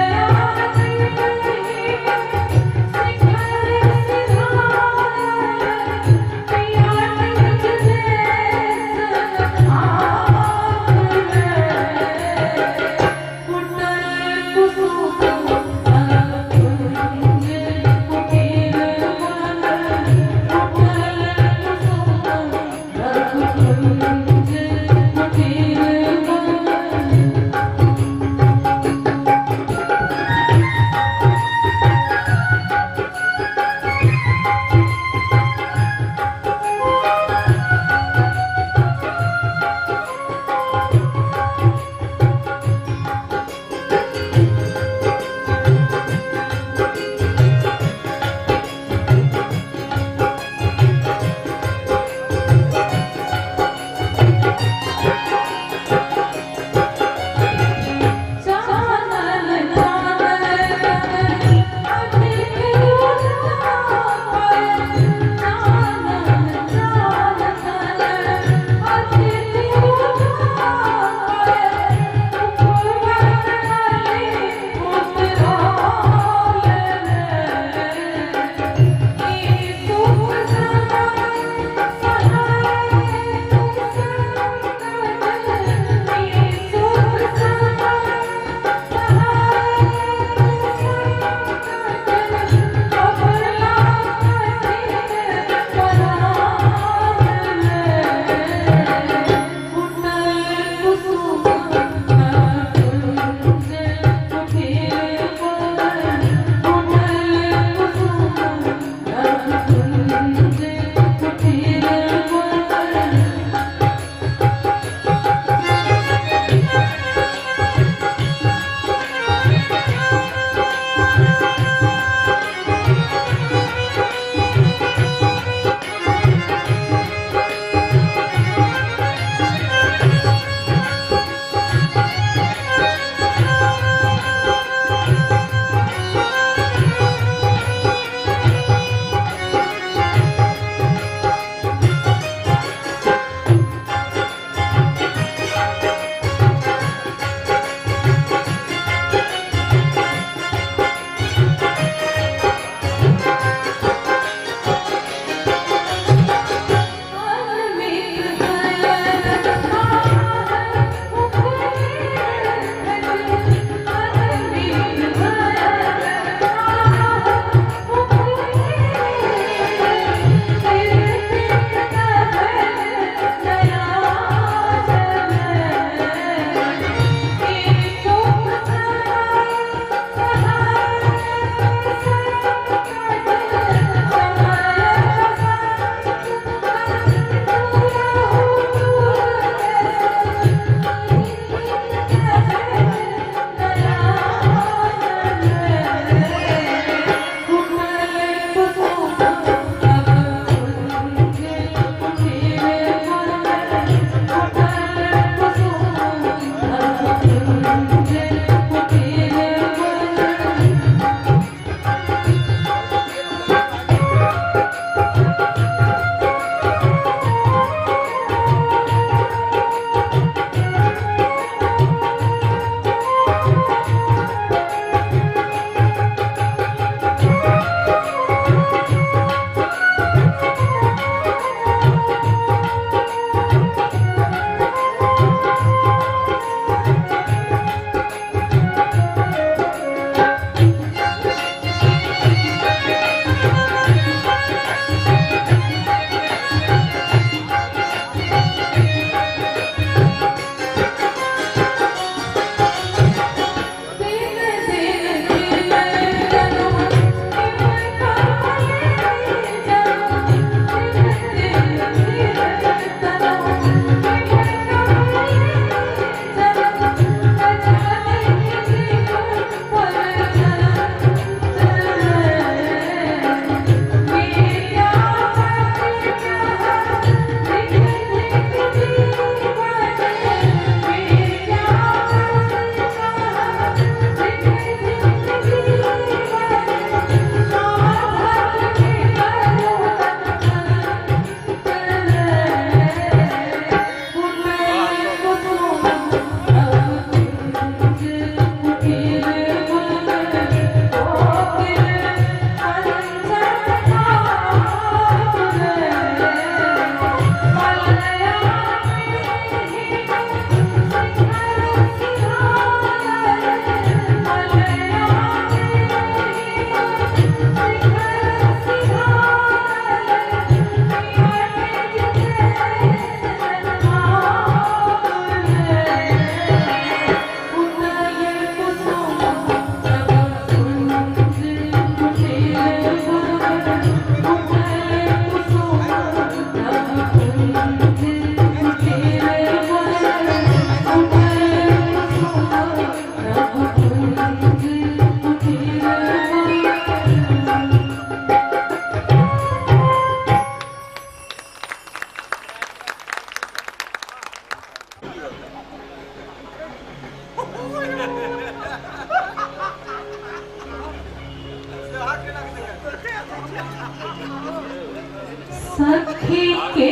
सखी के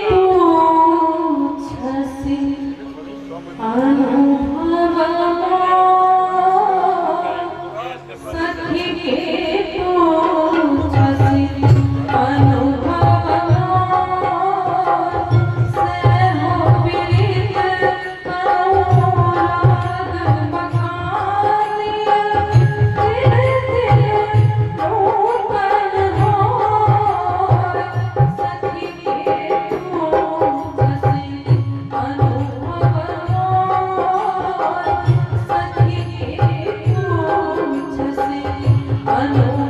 पूछसी अनुभव सखी के पूछसी अनुभव सहो विरित अनुराग बखानिया कीर्ति नूतन हो सखी के पूछसी अनुभव सखी के पूछसी अनुभव